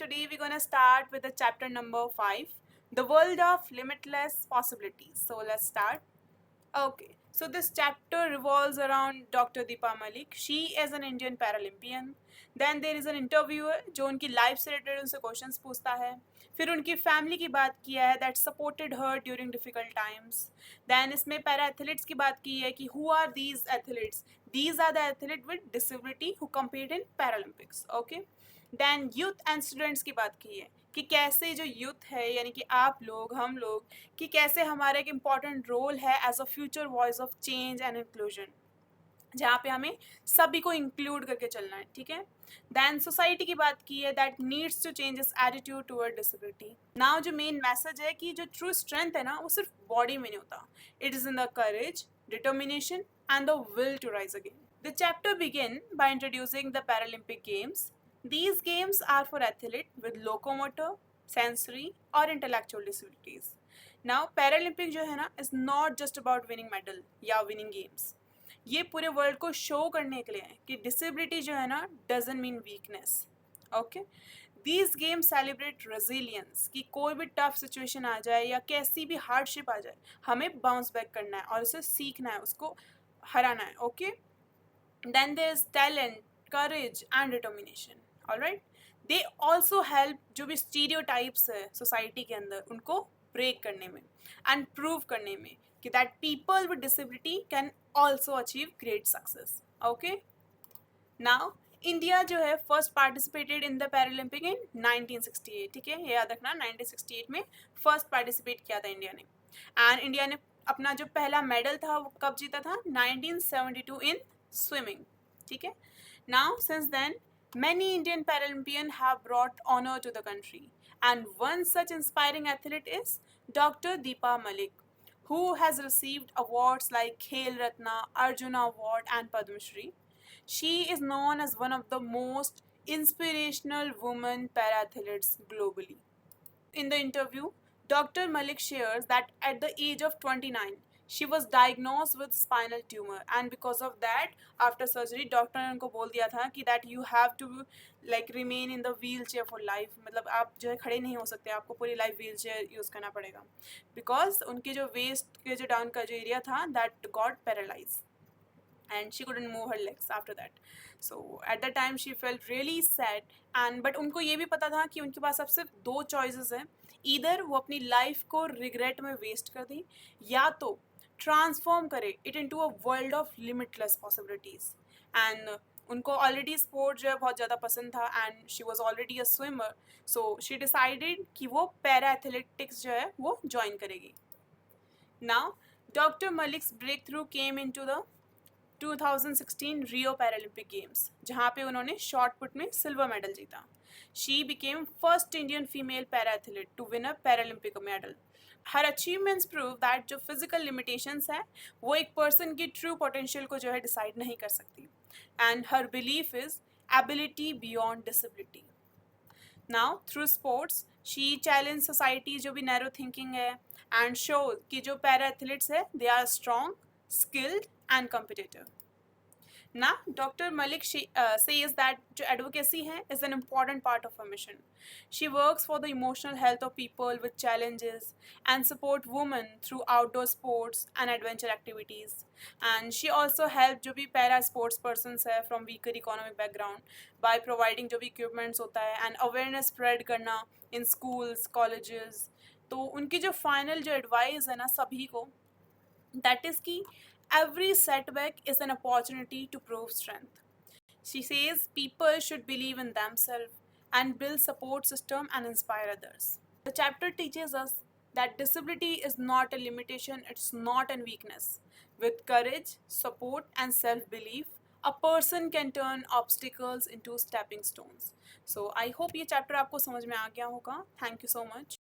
today we're gonna start with the chapter number 5, the world of limitless possibilities. So let's start. Okay, so this chapter revolves around Dr. Deepa Malik. She is an Indian Paralympian. Then there is an interviewer जो उनकी life से related उनसे questions पूछता है. फिर उनकी family की बात किया है that supported her during difficult times. Then इसमें पैरा एथलीट्स की बात की है कि who are these athletes. These are the athletes with disability who compete in Paralympics. Okay. Then youth and students की बात की है कि कैसे जो यूथ है यानी कि आप लोग हम लोग कि कैसे हमारा एक इम्पॉर्टेंट रोल है as a future voice of change and inclusion, जहाँ पे हमें सभी को इंक्लूड करके चलना है. ठीक है. देन सोसाइटी की बात की है that needs to change its attitude toward disability. Now जो मेन मैसेज है कि जो ट्रू स्ट्रेंथ है ना वो सिर्फ बॉडी में नहीं होता. It is in the courage, determination and the will to rise again. The chapter begins by introducing the Paralympic Games. These games are for athletes with locomotor, sensory or intellectual disabilities. Now Paralympic जो है ना is not just about winning medal या winning games. ये पूरे world को show करने के लिए है कि डिसेबिलिटी जो है ना doesn't mean weakness. Okay. These games celebrate resilience कि कोई भी टफ सिचुएशन आ जाए या कैसी भी हार्डशिप आ जाए हमें बाउंस बैक करना है और उसे सीखना है, उसको हराना है. Okay. Then there's talent, courage and determination. Alright. They also help जो भी stereotypes है society के अंदर उनको break करने में and prove करने में कि that people with disability can also achieve great success. Okay. Now India जो है first participated in the Paralympic in 1968. ठीक है, ये याद रखना 1968 में फर्स्ट पार्टिसिपेट किया था इंडिया ने. एंड इंडिया ने अपना जो पहला मेडल था वो कब जीता था 1972 इन swimming. ठीक है. Now since then many Indian Paralympians have brought honor to the country and one such inspiring athlete is Dr. Deepa Malik, who has received awards like Khel Ratna, Arjuna Award and Padma Shri. She is known as one of the most inspirational women para-athletes globally. In the interview, Dr. Malik shares that at the age of 29, she was diagnosed with spinal tumor and because of that after surgery doctor ने उनको बोल दिया था कि that you have to like remain in the wheelchair for life. मतलब आप जो है खड़े नहीं हो सकते, आपको पूरी लाइफ व्हीलचेयर यूज़ करना पड़ेगा बिकॉज उनके जो वेस्ट के जो डाउन का जो एरिया था that got paralyzed and she couldn't move her legs after that. So at that time she felt really sad and but उनको ये भी पता था कि उनके पास अब सिर्फ दो choices हैं. ईदर वो अपनी लाइफ को रिग्रेट में वेस्ट कर दी या तो ट्रांसफॉर्म करे it into a world of limitless possibilities. And उनको ऑलरेडी स्पोर्ट जो है बहुत ज़्यादा पसंद था and she was already a swimmer. So she decided कि वो पैरा एथलेटिक्स जो है वो ज्वाइन करेगी. Now doctor Malik's breakthrough came into the 2016 Rio Paralympic games जहाँ पे उन्होंने शॉर्ट पुट में सिल्वर मेडल जीता. She became first Indian female para athlete to win a Paralympic medal. Her achievements prove that जो physical limitations हैं वो एक person की ट्रू पोटेंशियल को जो है डिसाइड नहीं कर सकती. And her belief is ability beyond disability. Now through sports she challenge society जो भी नैरो थिंकिंग है एंड शो कि जो पैरा एथलीट्स है they are strong, skilled and competitive. Now, Dr. Malik says that advocacy is an important part of her mission. She works for the emotional health of people with challenges and support women through outdoor sports and adventure activities. And she also helps जो भी para sports persons है from weaker economic background by providing जो भी equipments होता है and awareness spread करना in schools, colleges. तो उनकी जो final जो advice है ना सभी को that is key. Every setback is an opportunity to prove strength. She says people should believe in themselves and build support system and inspire others. The chapter teaches us that disability is not a limitation, it's not a weakness. With courage, support and self-belief, a person can turn obstacles into stepping stones. So I hope ये chapter आपको समझ में आ गया होगा. Thank you so much.